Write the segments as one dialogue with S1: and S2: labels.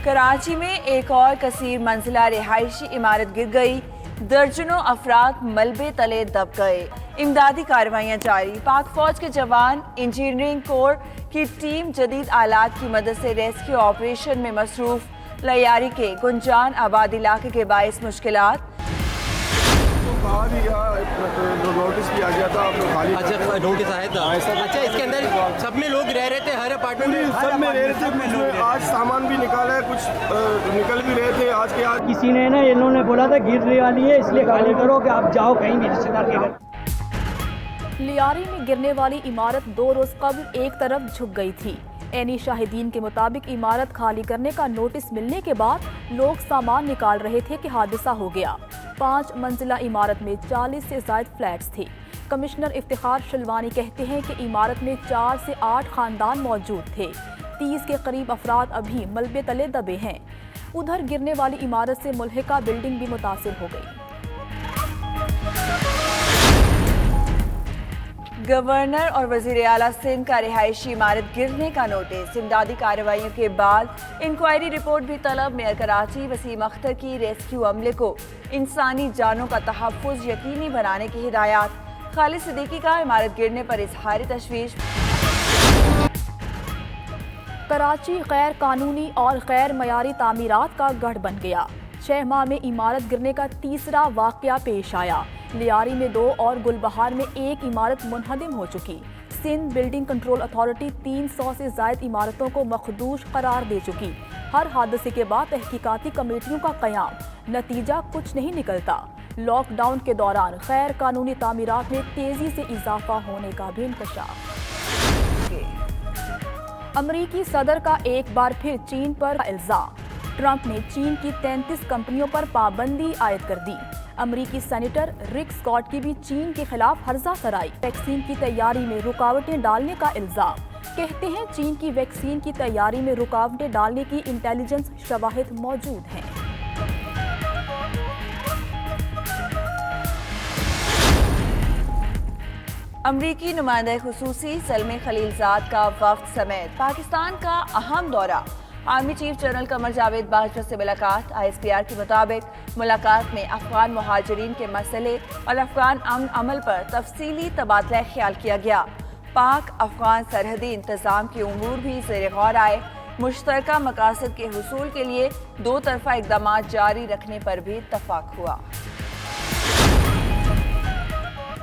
S1: کراچی میں ایک اور کثیر منزلہ رہائشی عمارت گر گئی، درجنوں افراد ملبے تلے دب گئے۔ امدادی کارروائیاں جاری، پاک فوج کے جوان، انجینئرنگ کور کی ٹیم جدید آلات کی مدد سے ریسکیو آپریشن میں مصروف۔ لیاری کے گنجان آباد علاقے کے باعث مشکلات۔
S2: نوٹس بھی آ گیا تھا،
S3: اچھا نوٹس آیا تھا، اچھا اس کے اندر سب میں لوگ رہ رہے تھے، ہر اپارٹمنٹ میں
S2: سب میں رہ رہے تھے، آج سامان بھی نکالا ہے، کچھ نکل بھی رہے تھے آج کے آج۔
S4: کسی نے نا انہوں نے بولا تھا گرنے والی ہے اس لیے خالی کرو کہ آپ جاؤ کہیں بھی رشتے دار کے گھر۔
S5: لیاری میں گرنے والی عمارت 2 روز قبل ایک طرف جھک گئی تھی۔ عینی شاہدین کے مطابق عمارت خالی کرنے کا نوٹس ملنے کے بعد لوگ سامان نکال رہے تھے کہ حادثہ ہو گیا۔ 5 منزلہ عمارت میں 40 سے زائد فلیٹس تھے۔ کمشنر افتخار شلوانی کہتے ہیں کہ عمارت میں 4 سے 8 خاندان موجود تھے۔ 30 کے قریب افراد ابھی ملبے تلے دبے ہیں۔ ادھر گرنے والی عمارت سے ملحقہ بلڈنگ بھی متاثر ہو گئی۔
S1: گورنر اور وزیر اعلیٰ سندھ کا رہائشی عمارت گرنے کا نوٹس، امدادی کارروائیوں کے بعد انکوائری رپورٹ بھی طلب۔ میئر کراچی وسیم اختر کی ریسکیو عملے کو انسانی جانوں کا تحفظ یقینی بنانے کی ہدایات۔ خالد صدیقی کا عمارت گرنے پر اظہار تشویش۔
S5: کراچی غیر قانونی اور غیر معیاری تعمیرات کا گڑھ بن گیا۔ 6 ماہ میں عمارت گرنے کا تیسرا واقعہ پیش آیا۔ لیاری میں 2 اور گلبہار میں 1 عمارت منہدم ہو چکی۔ سندھ بلڈنگ کنٹرول اتھارٹی 300 سے زائد عمارتوں کو مخدوش قرار دے چکی۔ ہر حادثے کے بعد تحقیقاتی کمیٹیوں کا قیام، نتیجہ کچھ نہیں نکلتا۔ لاک ڈاؤن کے دوران غیر قانونی تعمیرات میں تیزی سے اضافہ ہونے کا بھی انکشاف۔ امریکی صدر کا ایک بار پھر چین پر الزام۔ ٹرمپ نے چین کی 33 کمپنیوں پر پابندی عائد کر دی۔ امریکی سینیٹر رک اسکاٹ کی بھی چین کے خلاف ہرزہ سرائی۔ ویکسین کی تیاری میں رکاوٹیں ڈالنے کا الزام۔ کہتے ہیں چین کی ویکسین کی تیاری میں رکاوٹیں ڈالنے کی انٹیلیجنس شواہد موجود ہیں۔
S1: امریکی نمائندہ خصوصی سلمی خلیلزاد کا وفد سمیت پاکستان کا اہم دورہ۔ Army chief general Qamar Javed Bajwa سے ملاقات۔ ISPR کے مطابق ملاقات میں افغان مہاجرین کے مسئلے اور افغان امن عمل پر تفصیلی تبادلہ خیال کیا گیا۔ پاک افغان سرحدی انتظام کے امور بھی زیر غور آئے۔ مشترکہ مقاصد کے حصول کے لیے 2 طرفہ اقدامات جاری رکھنے پر بھی اتفاق ہوا۔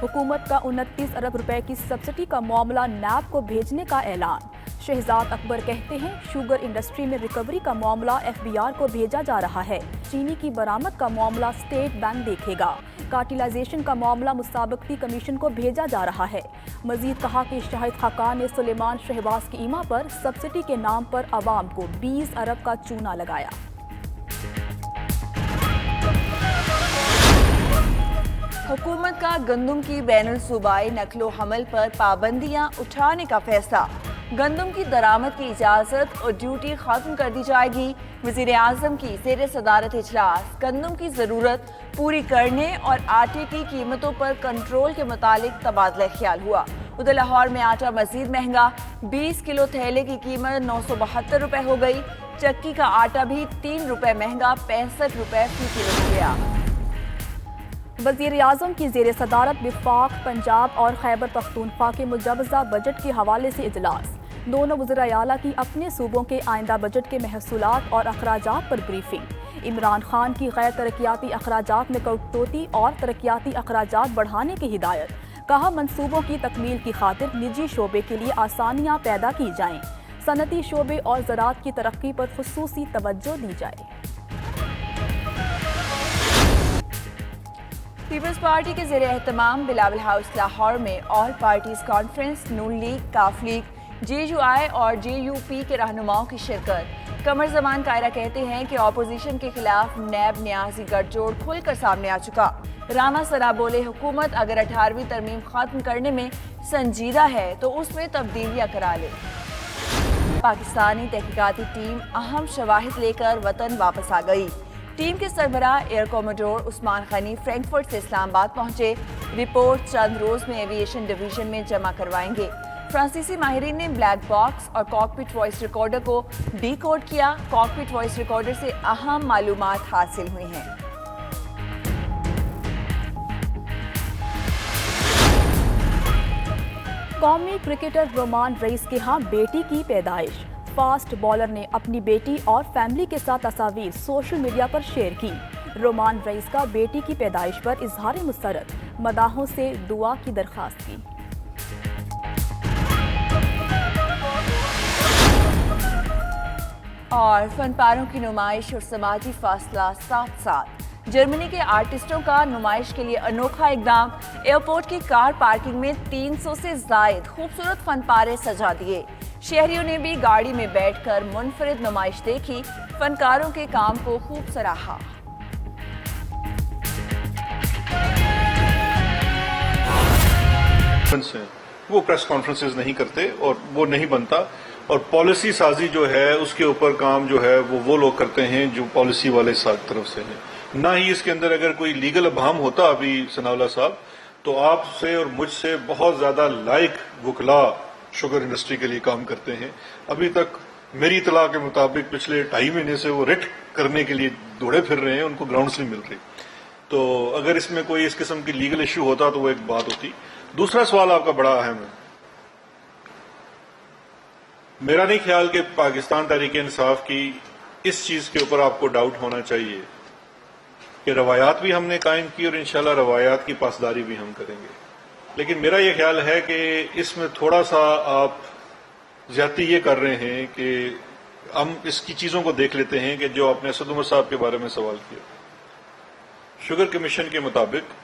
S5: حکومت کا 29 ارب روپے کی سبسڈی کا معاملہ نیب کو بھیجنے کا اعلان۔ شہزاد اکبر کہتے ہیں شوگر انڈسٹری میں ریکوری کا معاملہ FBR کو بھیجا جا رہا ہے۔ چینی کی برآمد کا معاملہ اسٹیٹ بینک دیکھے گا۔ کارٹلائزیشن کا معاملہ مسابقتی کمیشن کو بھیجا جا رہا ہے۔ مزید کہا کہ شاہد خاقان نے سلیمان شہباز کی ایما پر سبسڈی کے نام پر عوام کو 20 ارب کا چونا لگایا۔
S1: حکومت کا گندم کی بین الصوبائی نقل و حمل پر پابندیاں اٹھانے کا فیصلہ۔ گندم کی درآمد کی اجازت اور ڈیوٹی ختم کر دی جائے گی۔ وزیر اعظم کی زیر صدارت اجلاس۔ گندم کی ضرورت پوری کرنے اور آٹے کی قیمتوں پر کنٹرول کے متعلق تبادلہ خیال ہوا۔ ادھر لاہور میں آٹا مزید مہنگا، 20 کلو تھیلے کی قیمت 972 روپے ہو گئی۔ چکی کا آٹا بھی 3 روپے مہنگا، 65 روپے فی کلو ہو گیا۔
S5: وزیر اعظم کی زیر صدارت وفاق، پنجاب اور خیبر پختونخوا کے مجوزہ بجٹ کے حوالے سے اجلاس۔ دونوں وزراء اعلیٰ کی اپنے صوبوں کے آئندہ بجٹ کے محصولات اور اخراجات پر بریفنگ۔ عمران خان کی غیر ترقیاتی اخراجات میں کٹوتی اور ترقیاتی اخراجات بڑھانے کی ہدایت۔ کہا منصوبوں کی تکمیل کی خاطر نجی شعبے کے لیے آسانیاں پیدا کی جائیں۔ صنعتی شعبے اور زراعت کی ترقی پر خصوصی توجہ دی جائے۔
S1: پیپلز پارٹی کے زیر اہتمام بلاول ہاؤس لاہور میں آل پارٹیز کانفرنس، نون لیگ، کاف لیگ، JUI اور JUP کے رہنماؤں کی شرکت۔ قمر زمان قائرہ کہتے ہیں کہ اپوزیشن کے خلاف نیب نیازی گٹھ جوڑ کھل کر سامنے آ چکا۔ رانا ثنا بولے حکومت اگر 18ویں ترمیم ختم کرنے میں سنجیدہ ہے تو اس میں تبدیلیاں کرا لے۔ پاکستانی تحقیقاتی ٹیم اہم شواہد لے کر وطن واپس آ گئی۔ ٹیم کے سربراہ ایئر کوموڈور عثمان غنی فرینکفرٹ سے اسلام آباد پہنچے۔ رپورٹ چند روز میں ایویشن ڈویژن میں جمع کروائیں گے۔ فرانسیسی ماہرین نے بلیک باکس اور کاکپٹ وائس ریکارڈر کو ڈی کوڈ کیا. کاکپٹ وائس ریکارڈر سے اہم معلومات حاصل ہوئی ہیں.
S5: قومی کرکٹر رومان رئیس کے ہاں بیٹی کی پیدائش. فاسٹ بالر نے اپنی بیٹی اور فیملی کے ساتھ تصاویر سوشل میڈیا پر شیئر کی. رومان رئیس کا بیٹی کی پیدائش پر اظہار مسرت، مداحوں سے دعا کی درخواست کی.
S1: اور فن پاروں کی نمائش اور سماجی فاصلہ ساتھ ساتھ. جرمنی کے آرٹسٹوں کا نمائش کے لیے انوکھا اقدام. ایئرپورٹ کی کار پارکنگ میں 300 سے زائد خوبصورت فن پارے سجا دیے. شہریوں نے بھی گاڑی میں بیٹھ کر منفرد نمائش دیکھی. فنکاروں کے کام کو خوب سراہا.
S6: وہ پریس کانفرنسز نہیں کرتے اور وہ نہیں بنتا، اور پالیسی سازی جو ہے اس کے اوپر کام جو ہے وہ لوگ کرتے ہیں جو پالیسی والے طرف سے ہیں. نہ ہی اس کے اندر اگر کوئی لیگل ابہام ہوتا ابھی ثناءاللہ صاحب تو آپ سے اور مجھ سے بہت زیادہ لائق وکلا شوگر انڈسٹری کے لیے کام کرتے ہیں. ابھی تک میری اطلاع کے مطابق پچھلے 2.5 مہینے سے وہ ریٹ کرنے کے لیے دوڑے پھر رہے ہیں، ان کو گراؤنڈز نہیں مل رہی. تو اگر اس میں کوئی اس قسم کی لیگل ایشو ہوتا تو وہ ایک بات ہوتی. دوسرا سوال آپ کا بڑا اہم ہے. میرا نہیں خیال کہ پاکستان تحریک انصاف کی اس چیز کے اوپر آپ کو ڈاؤٹ ہونا چاہیے کہ روایات بھی ہم نے قائم کی اور انشاءاللہ روایات کی پاسداری بھی ہم کریں گے. لیکن میرا یہ خیال ہے کہ اس میں تھوڑا سا آپ زیادتی یہ کر رہے ہیں کہ ہم اس کی چیزوں کو دیکھ لیتے ہیں کہ جو آپ نے اسد عمر صاحب کے بارے میں سوال کیا. شوگر کمیشن کے مطابق،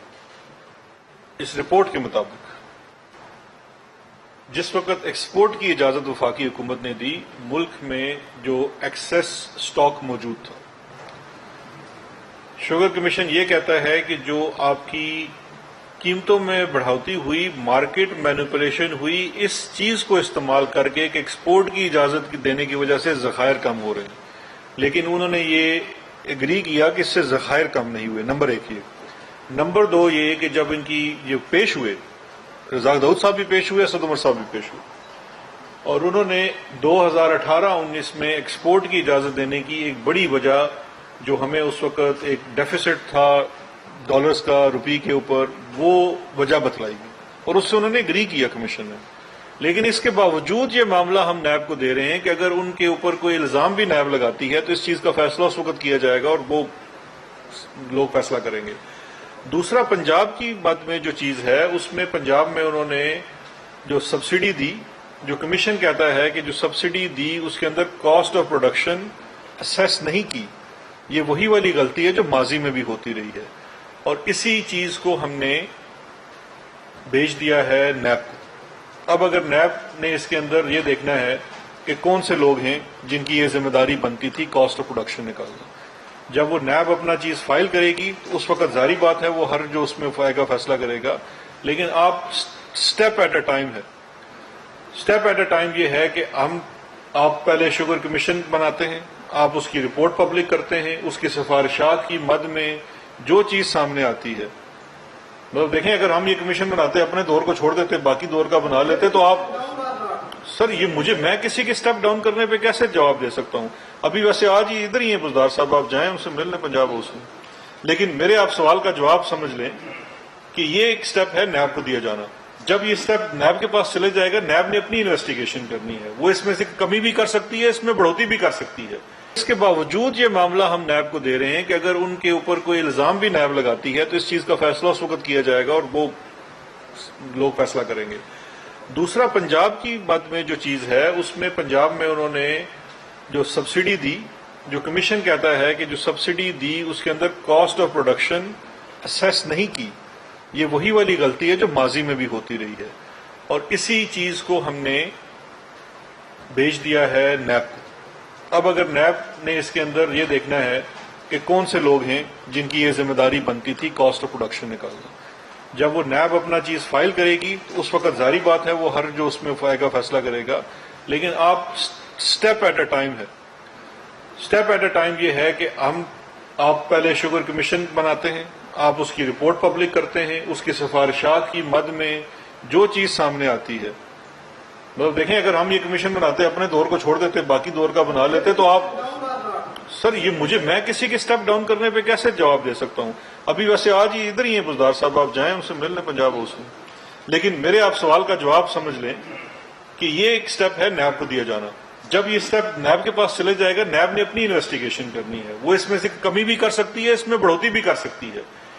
S6: اس رپورٹ کے مطابق، جس وقت ایکسپورٹ کی اجازت وفاقی حکومت نے دی، ملک میں جو ایکسیس سٹاک موجود تھا، شوگر کمیشن یہ کہتا ہے کہ جو آپ کی قیمتوں میں بڑھوتی ہوئی، مارکیٹ مینیپولیشن ہوئی، اس چیز کو استعمال کر کے کہ ایکسپورٹ کی اجازت دینے کی وجہ سے ذخائر کم ہو رہے ہیں، لیکن انہوں نے یہ ایگری کیا کہ اس سے ذخائر کم نہیں ہوئے. نمبر 1 یہ. نمبر 2 یہ کہ جب ان کی یہ پیش ہوئے، رزاق داؤد صاحب بھی پیش ہوئے، اسد عمر صاحب بھی پیش ہوئے، اور انہوں نے 2018-19 میں ایکسپورٹ کی اجازت دینے کی ایک بڑی وجہ جو ہمیں اس وقت ایک ڈیفیسٹ تھا ڈالرز کا روپی کے اوپر، وہ وجہ بتلائی گئی اور اس سے انہوں نے اگری کیا کمیشن نے. لیکن اس کے باوجود یہ معاملہ ہم نیب کو دے رہے ہیں کہ اگر ان کے اوپر کوئی الزام بھی نیب لگاتی ہے تو اس چیز کا فیصلہ اس وقت کیا جائے گا اور وہ لوگ فیصلہ کریں گے. دوسرا، پنجاب کی بات میں جو چیز ہے، اس میں پنجاب میں انہوں نے جو سبسڈی دی، جو کمیشن کہتا ہے کہ جو سبسڈی دی اس کے اندر کاسٹ آف پروڈکشن اسیس نہیں کی. یہ وہی والی غلطی ہے جو ماضی میں بھی ہوتی رہی ہے، اور اسی چیز کو ہم نے بھیج دیا ہے نیب کو. اب اگر نیب نے اس کے اندر یہ دیکھنا ہے کہ کون سے لوگ ہیں جن کی یہ ذمہ داری بنتی تھی کاسٹ آف پروڈکشن نکالنا. جب وہ نیب اپنا چیز فائل کرے گی تو اس وقت ظاہری بات ہے وہ ہر جو اس میں کا فیصلہ کرے گا. لیکن آپ سٹیپ ایٹ اے ٹائم ہے. سٹیپ ایٹ اے ٹائم یہ ہے کہ آپ پہلے شوگر کمیشن بناتے ہیں، آپ اس کی رپورٹ پبلک کرتے ہیں، اس کی سفارشات کی مد میں جو چیز سامنے آتی ہے. مطلب دیکھیں، اگر ہم یہ کمیشن بناتے اپنے دور کو چھوڑ دیتے، باقی دور کا بنا لیتے، تو آپ سر یہ میں کسی کے سٹیپ ڈاؤن کرنے پہ کیسے جواب دے سکتا ہوں؟ ابھی ویسے آج ہی ادھر ہی ہیں بزدار صاحب، آپ جائیں ان سے مل لیں پنجاب ہاؤس میں. لیکن میرے آپ سوال کا جواب سمجھ لیں کہ یہ ایک سٹیپ ہے نیب کو دیا جانا. جب یہ سٹیپ نیب کے پاس چلے جائے گا، نیب نے اپنی انویسٹیگیشن کرنی ہے. وہ اس میں سے کمی بھی کر سکتی ہے، اس میں بڑھوتی بھی کر سکتی ہے. اس کے باوجود یہ معاملہ ہم نیب کو دے رہے ہیں کہ اگر ان کے اوپر کوئی الزام بھی نیب لگاتی ہے تو اس چیز کا فیصلہ اس وقت کیا جائے گا اور وہ لوگ فیصلہ کریں گے. دوسرا، پنجاب کی بات میں جو چیز ہے، اس میں پنجاب میں انہوں نے جو سبسڈی دی، جو کمیشن کہتا ہے کہ جو سبسڈی دی اس کے اندر کاسٹ آف پروڈکشن اسیس نہیں کی. یہ وہی والی غلطی ہے جو ماضی میں بھی ہوتی رہی ہے، اور اسی چیز کو ہم نے بھیج دیا ہے نیب کو. اب اگر نیب نے اس کے اندر یہ دیکھنا ہے کہ کون سے لوگ ہیں جن کی یہ ذمہ داری بنتی تھی کاسٹ آف پروڈکشن نکالنا. جب وہ نیب اپنا چیز فائل کرے گی تو اس وقت ظاہری بات ہے وہ ہر جو اس میں کا فیصلہ کرے گا. لیکن آپ سٹیپ ایٹ اے ٹائم ہے. سٹیپ ایٹ اے ٹائم یہ ہے کہ آپ پہلے شوگر کمیشن بناتے ہیں، آپ اس کی رپورٹ پبلک کرتے ہیں، اس کی سفارشات کی مد میں جو چیز سامنے آتی ہے. مطلب دیکھیں اگر ہم یہ کمیشن بناتے اپنے دور کو چھوڑ دیتے باقی دور کا بنا لیتے تو آپ سر یہ میں کسی کے سٹیپ ڈاؤن کرنے پہ کیسے جواب دے سکتا ہوں. ابھی ویسے آج ہی ادھر ہی ہیں بزدار صاحب, آپ جائیں ان سے مل لیں پنجاب ہاؤس میں. لیکن میرے آپ سوال کا جواب سمجھ لیں کہ یہ ایک سٹیپ ہے نیب کو دیا جانا. جب یہ سٹیپ نیب کے پاس چلے جائے گا, نیب نے اپنی انویسٹیگیشن کرنی ہے, وہ اس میں سے کمی بھی کر سکتی ہے, اس میں بڑھوتری بھی کر سکتی ہے.